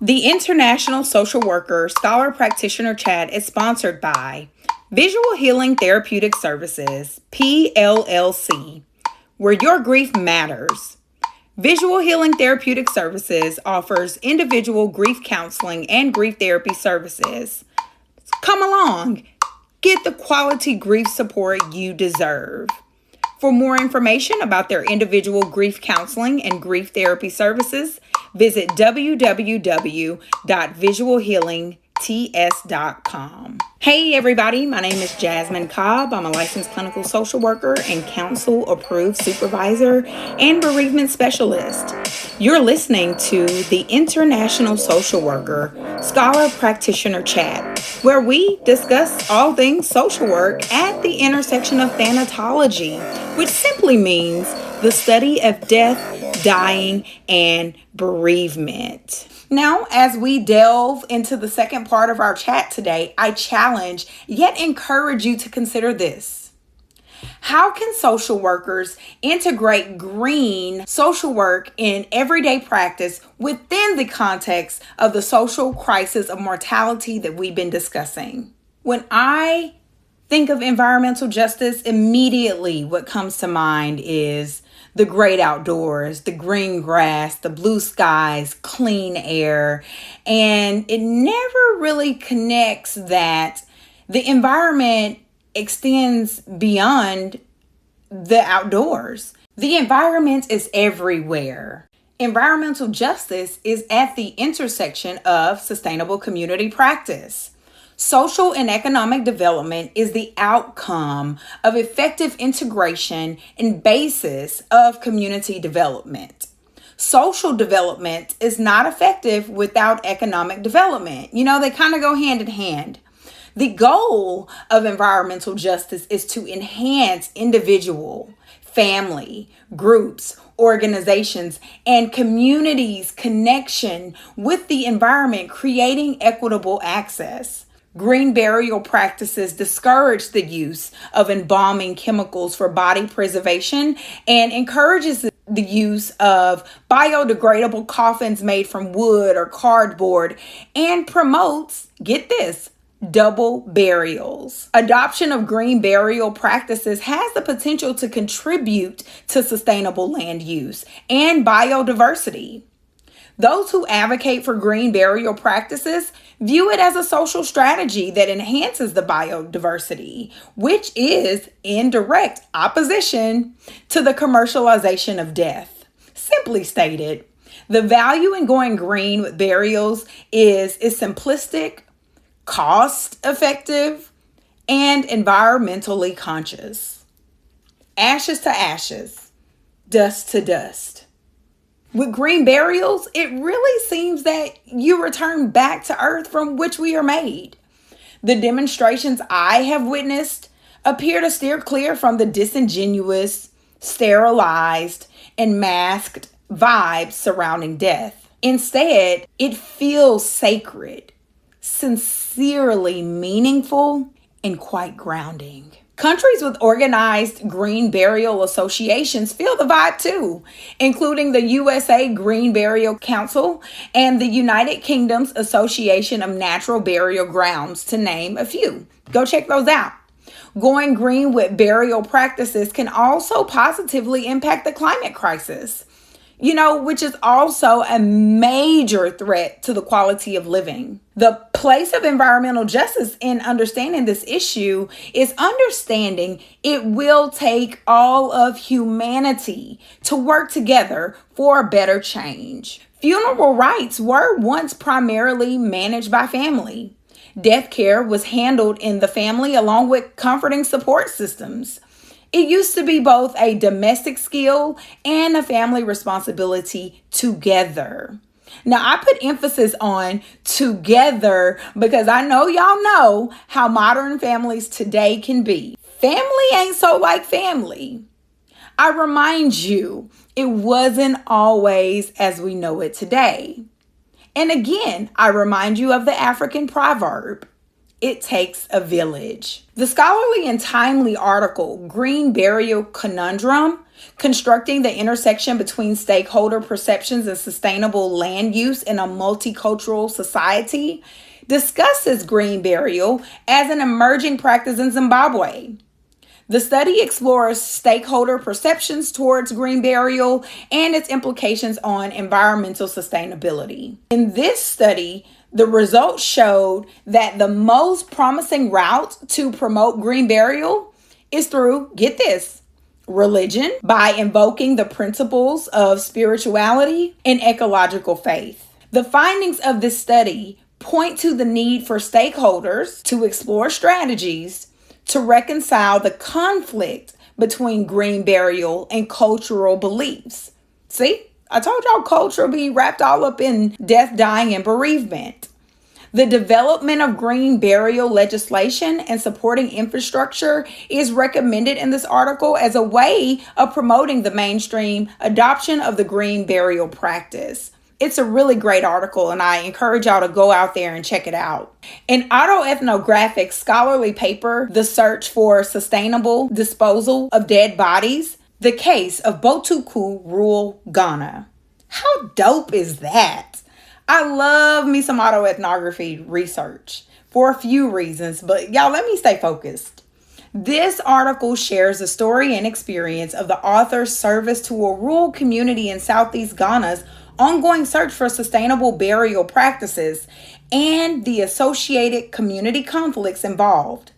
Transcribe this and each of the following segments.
The International Social Worker Scholar-Practitioner Chat is sponsored by Visual Healing Therapeutic Services, PLLC, where your grief matters. Visual Healing Therapeutic Services offers individual grief counseling and grief therapy services. Come along, get the quality grief support you deserve. For more information about their individual grief counseling and grief therapy services, visit www.visualhealingts.com. Hey everybody, my name is Jasmine Cobb. I'm a licensed clinical social worker and council approved supervisor and bereavement specialist. You're listening to the International Social Worker Scholar-Practitioner Chat, where we discuss all things social work at the intersection of thanatology, which simply means the study of death, dying, and bereavement. Now, as we delve into the second part of our chat today, I challenge yet encourage you to consider this. How can social workers integrate green social work in everyday practice within the context of the social crisis of mortality that we've been discussing? When I think of environmental justice, immediately what comes to mind is the great outdoors, the green grass, the blue skies, clean air, and it never really connects that the environment extends beyond the outdoors. The environment is everywhere. Environmental justice is at the intersection of sustainable community practice. Social and economic development is the outcome of effective integration and basis of community development. Social development is not effective without economic development. They kind of go hand in hand. The goal of environmental justice is to enhance individual, family, groups, organizations, and communities' connection with the environment, creating equitable access. Green burial practices discourage the use of embalming chemicals for body preservation and encourages the use of biodegradable coffins made from wood or cardboard and promotes, get this, double burials. Adoption of green burial practices has the potential to contribute to sustainable land use and biodiversity. Those who advocate for green burial practices view it as a social strategy that enhances the biodiversity, which is in direct opposition to the commercialization of death. Simply stated, the value in going green with burials is simplistic, cost-effective, and environmentally conscious. Ashes to ashes, dust to dust. With green burials, it really seems that you return back to earth from which we are made. The demonstrations I have witnessed appear to steer clear from the disingenuous, sterilized, and masked vibes surrounding death. Instead, it feels sacred, sincerely meaningful, and quite grounding. Countries with organized green burial associations feel the vibe too, including the USA Green Burial Council and the United Kingdom's Association of Natural Burial Grounds, to name a few. Go check those out. Going green with burial practices can also positively impact the climate crisis, which is also a major threat to the quality of living. The place of environmental justice in understanding this issue is understanding it will take all of humanity to work together for a better change. Funeral rites were once primarily managed by family. Death care was handled in the family along with comforting support systems. It used to be both a domestic skill and a family responsibility together. Now, I put emphasis on together because I know y'all know how modern families today can be. Family ain't so like family. I remind you, it wasn't always as we know it today. And again, I remind you of the African proverb, it takes a village. The scholarly and timely article, Green Burial Conundrum, Constructing the intersection between stakeholder perceptions and sustainable land use in a multicultural society, discusses green burial as an emerging practice in Zimbabwe. The study explores stakeholder perceptions towards green burial and its implications on environmental sustainability. In this study, the results showed that the most promising route to promote green burial is through, get this, religion, by invoking the principles of spirituality and ecological faith. The findings of this study point to the need for stakeholders to explore strategies to reconcile the conflict between green burial and cultural beliefs. See, I told y'all culture be wrapped all up in death, dying, and bereavement. The development of green burial legislation and supporting infrastructure is recommended in this article as a way of promoting the mainstream adoption of the green burial practice. It's a really great article, and I encourage y'all to go out there and check it out. In autoethnographic scholarly paper, The Search for Sustainable Disposal of Dead Bodies, the case of Botuku, rural Ghana. How dope is that? I love me some autoethnography research for a few reasons, but y'all, let me stay focused. This article shares the story and experience of the author's service to a rural community in Southeast Ghana's ongoing search for sustainable burial practices and the associated community conflicts involved.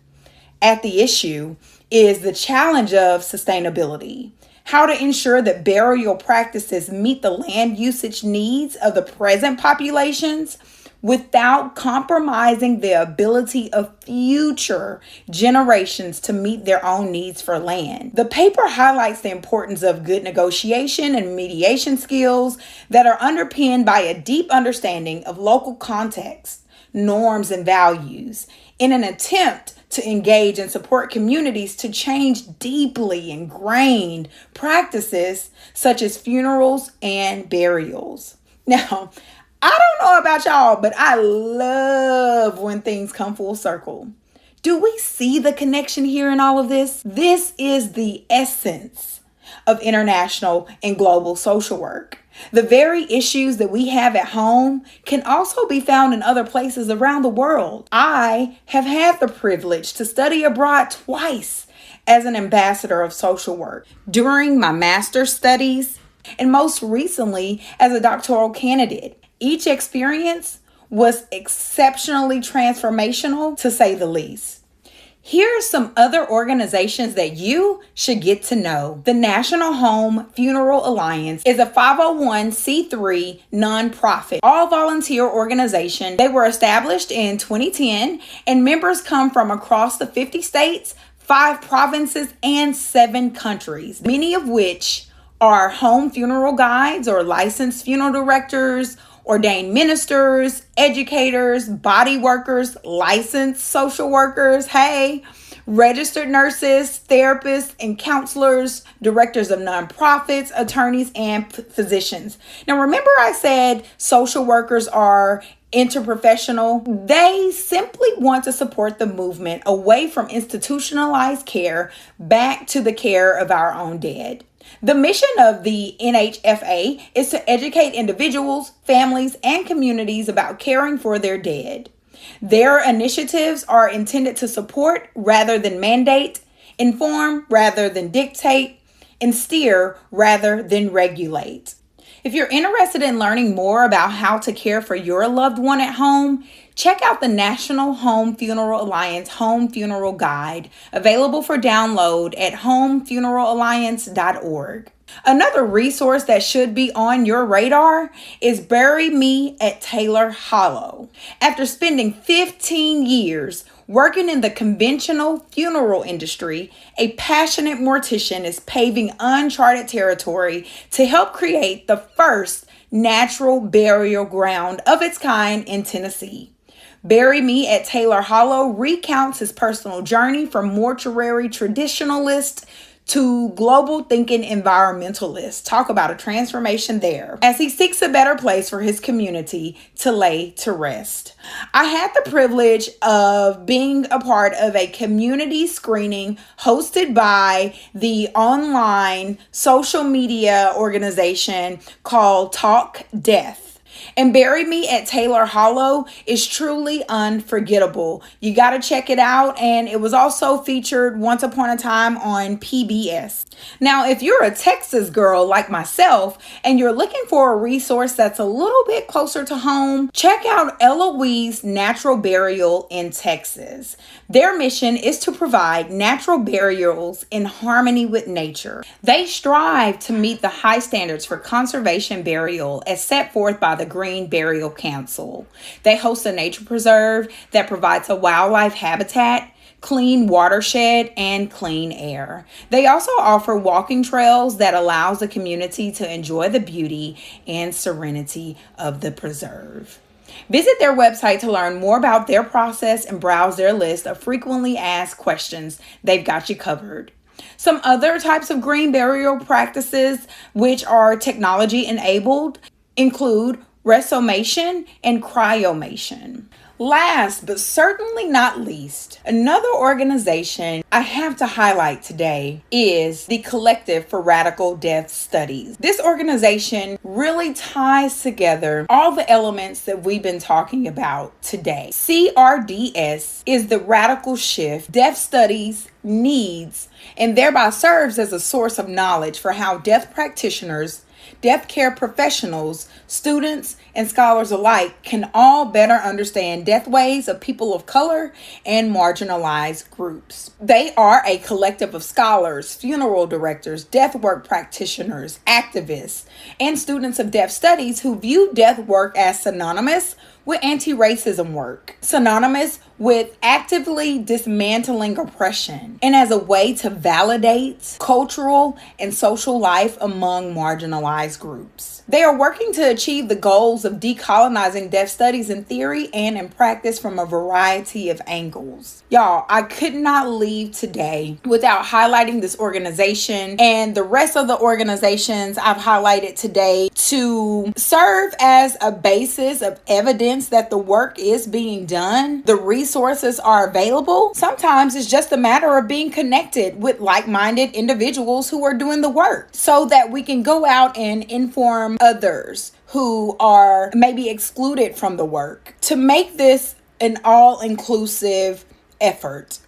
At the issue is the challenge of sustainability, how to ensure that burial practices meet the land usage needs of the present populations without compromising the ability of future generations to meet their own needs for land. The paper highlights the importance of good negotiation and mediation skills that are underpinned by a deep understanding of local context, norms, and values in an attempt to engage and support communities to change deeply ingrained practices such as funerals and burials. Now, I don't know about y'all, but I love when things come full circle. Do we see the connection here in all of this? This is the essence of international and global social work. The very issues that we have at home can also be found in other places around the world. I have had the privilege to study abroad twice as an ambassador of social work during my master's studies and most recently as a doctoral candidate. Each experience was exceptionally transformational, to say the least. Here are some other organizations that you should get to know. The National Home Funeral Alliance is a 501c3 nonprofit, all-volunteer organization. They were established in 2010, and members come from across the 50 states, 5 provinces, and 7 countries, many of which are home funeral guides or licensed funeral directors, ordained ministers, educators, body workers, licensed social workers, registered nurses, therapists, and counselors, directors of nonprofits, attorneys, and physicians. Now, remember I said social workers are interprofessional? They simply want to support the movement away from institutionalized care back to the care of our own dead. The mission of the NHFA is to educate individuals, families, and communities about caring for their dead. Their initiatives are intended to support rather than mandate, inform rather than dictate, and steer rather than regulate. If you're interested in learning more about how to care for your loved one at home, check out the National Home Funeral Alliance Home Funeral Guide, available for download at homefuneralalliance.org. Another resource that should be on your radar is Bury Me at Taylor Hollow. After spending 15 years working in the conventional funeral industry, a passionate mortician is paving uncharted territory to help create the first natural burial ground of its kind in Tennessee. Bury Me at Taylor Hollow recounts his personal journey from mortuary traditionalist to global thinking environmentalists. Talk about a transformation there as he seeks a better place for his community to lay to rest. I had the privilege of being a part of a community screening hosted by the online social media organization called Talk Death. And Bury Me at Taylor Hollow is truly unforgettable. You got to check it out. And it was also featured once upon a time on PBS. Now, if you're a Texas girl like myself and you're looking for a resource that's a little bit closer to home, check out Eloise Natural Burial in Texas. Their mission is to provide natural burials in harmony with nature. They strive to meet the high standards for conservation burial as set forth by the Green Burial Council. They host a nature preserve that provides a wildlife habitat, clean watershed, and clean air. They also offer walking trails that allows the community to enjoy the beauty and serenity of the preserve. Visit their website to learn more about their process and browse their list of frequently asked questions. They've got you covered. Some other types of green burial practices, which are technology enabled, include resomation and cryomation. Last but certainly not least, another organization I have to highlight today is the Collective for Radical Death Studies. This organization really ties together all the elements that we've been talking about today. CRDS is the radical shift death studies needs and thereby serves as a source of knowledge for how death practitioners, death care professionals, students, and scholars alike can all better understand deathways of people of color and marginalized groups. They are a collective of scholars, funeral directors, death work practitioners, activists, and students of death studies who view death work as synonymous with anti-racism work, synonymous with actively dismantling oppression, and as a way to validate cultural and social life among marginalized groups. They are working to achieve the goals of decolonizing death studies in theory and in practice from a variety of angles. Y'all, I could not leave today without highlighting this organization and the rest of the organizations I've highlighted today to serve as a basis of evidence that the work is being done. The resources are available. Sometimes it's just a matter of being connected with like-minded individuals who are doing the work so that we can go out and inform others who are maybe excluded from the work to make this an all-inclusive effort.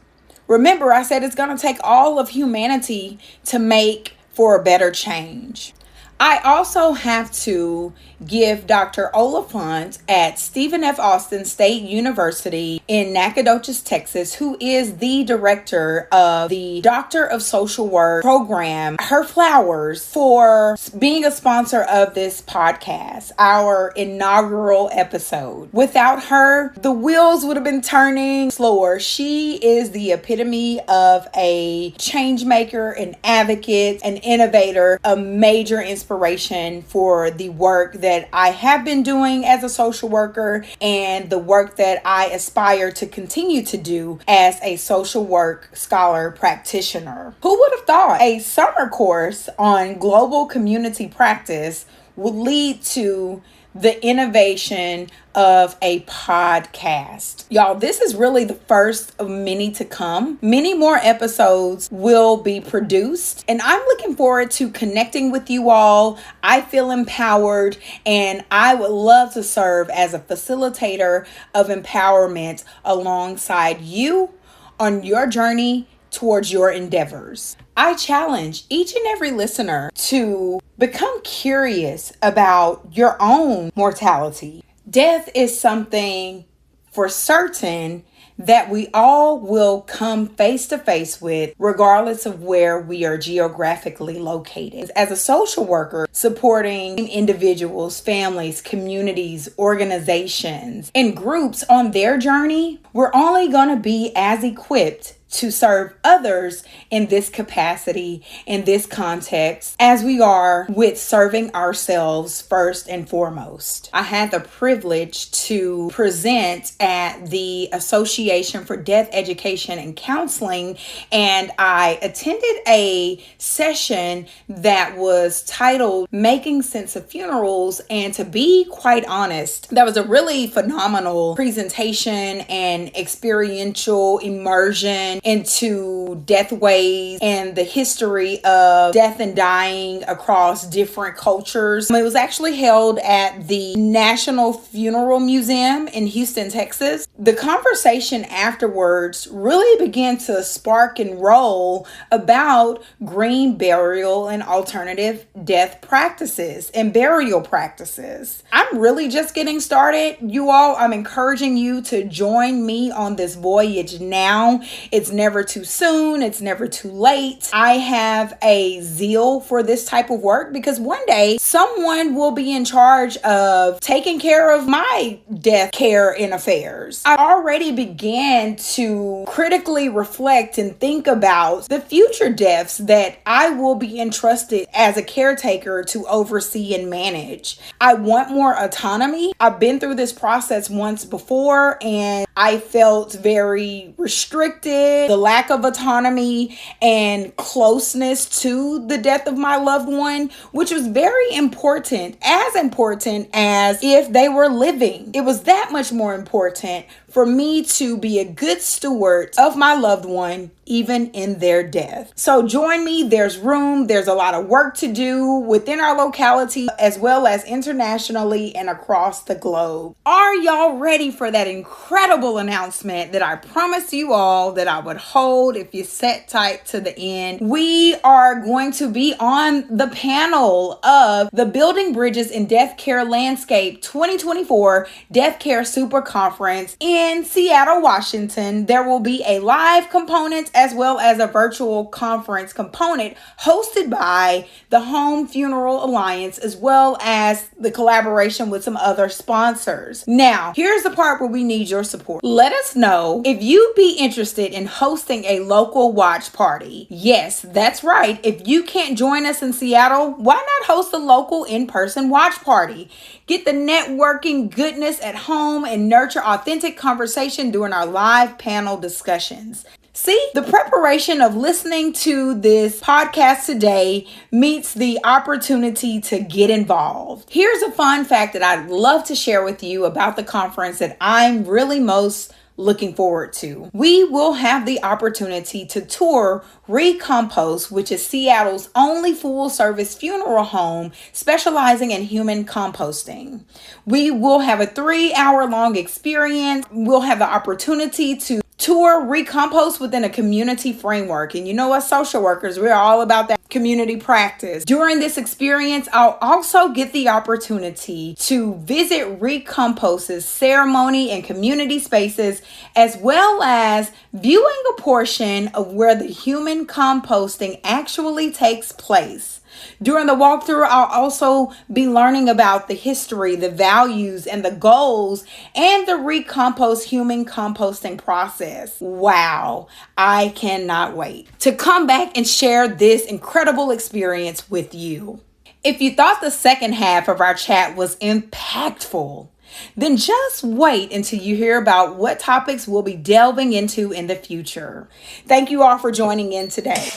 Remember, I said it's going to take all of humanity to make for a better change. I also have to give Dr. Oliphant at Stephen F. Austin State University in Nacogdoches, Texas, who is the director of the Doctor of Social Work program, her flowers for being a sponsor of this podcast, our inaugural episode. Without her, the wheels would have been turning slower. She is the epitome of a change maker, an advocate, an innovator, a major inspiration for the work that I have been doing as a social worker and the work that I aspire to continue to do as a social work scholar practitioner. Who would have thought a summer course on global community practice would lead to the innovation of a podcast? Y'all, this is really the first of many to come. Many more episodes will be produced, and I'm looking forward to connecting with you all. I feel empowered, and I would love to serve as a facilitator of empowerment alongside you on your journey towards your endeavors. I challenge each and every listener to become curious about your own mortality. Death is something for certain that we all will come face to face with, regardless of where we are geographically located. As a social worker, supporting individuals, families, communities, organizations, and groups on their journey, we're only going to be as equipped to serve others in this capacity, in this context, as we are with serving ourselves first and foremost. I had the privilege to present at the Association for Death Education and Counseling, and I attended a session that was titled Making Sense of Funerals. And to be quite honest, that was a really phenomenal presentation and experiential immersion into deathways and the history of death and dying across different cultures. It was actually held at the National Funeral Museum in Houston, Texas. The conversation afterwards really began to spark and roll about green burial and alternative death practices and burial practices. I'm really just getting started. You all, I'm encouraging you to join me on this voyage now. It's never too soon. It's never too late. I have a zeal for this type of work because one day someone will be in charge of taking care of my death care and affairs. I already began to critically reflect and think about the future deaths that I will be entrusted as a caretaker to oversee and manage. I want more autonomy. I've been through this process once before and I felt very restricted. The lack of autonomy and closeness to the death of my loved one, which was very important as if they were living. It was that much more important for me to be a good steward of my loved one, even in their death. So join me. There's room. There's a lot of work to do within our locality, as well as internationally and across the globe. Are y'all ready for that incredible announcement that I promised you all that I would hold if you sat tight to the end? We are going to be on the panel of the Building Bridges in Deathcare Landscape 2024 Deathcare Super Conference in Seattle, Washington. There will be a live component as well as a virtual conference component hosted by the Home Funeral Alliance, as well as the collaboration with some other sponsors. Now, here's the part where we need your support. Let us know if you'd be interested in hosting a local watch party. Yes, that's right. If you can't join us in Seattle, why not host a local in-person watch party? Get the networking goodness at home and nurture authentic conversation during our live panel discussions. See, the preparation of listening to this podcast today meets the opportunity to get involved. Here's a fun fact that I'd love to share with you about the conference that I'm really most looking forward to. We will have the opportunity to tour Recompost, which is Seattle's only full-service funeral home specializing in human composting. We will have a 3-hour-long experience. We'll have the opportunity to tour Recompost within a community framework. And you know what, social workers, we're all about that community practice. During this experience, I'll also get the opportunity to visit Recompost's ceremony and community spaces, as well as viewing a portion of where the human composting actually takes place. During the walkthrough, I'll also be learning about the history, the values, and the goals, and the Recompost human composting process. Wow, I cannot wait to come back and share this incredible experience with you. If you thought the second half of our chat was impactful, then just wait until you hear about what topics we'll be delving into in the future. Thank you all for joining in today.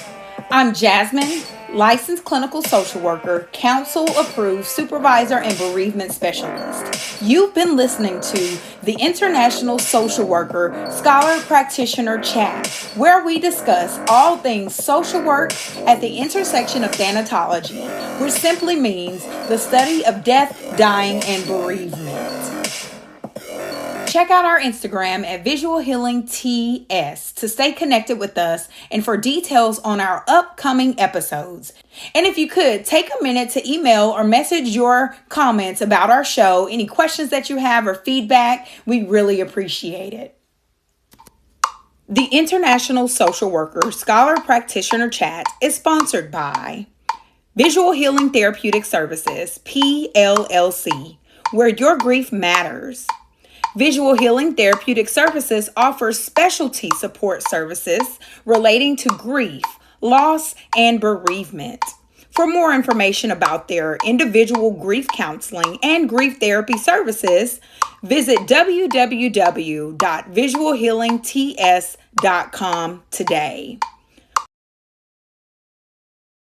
I'm Jasmine, licensed clinical social worker, council-approved supervisor, and bereavement specialist. You've been listening to the International Social Worker Scholar-Practitioner Chat, where we discuss all things social work at the intersection of thanatology, which simply means the study of death, dying, and bereavement. Check out our Instagram at Visual Healing TS to stay connected with us and for details on our upcoming episodes. And if you could, take a minute to email or message your comments about our show, any questions that you have or feedback, we really appreciate it. The International Social Worker Scholar-Practitioner Chat is sponsored by Visual Healing Therapeutic Services, PLLC, where your grief matters. Visual Healing Therapeutic Services offers specialty support services relating to grief, loss, and bereavement. For more information about their individual grief counseling and grief therapy services, visit www.visualhealingts.com today.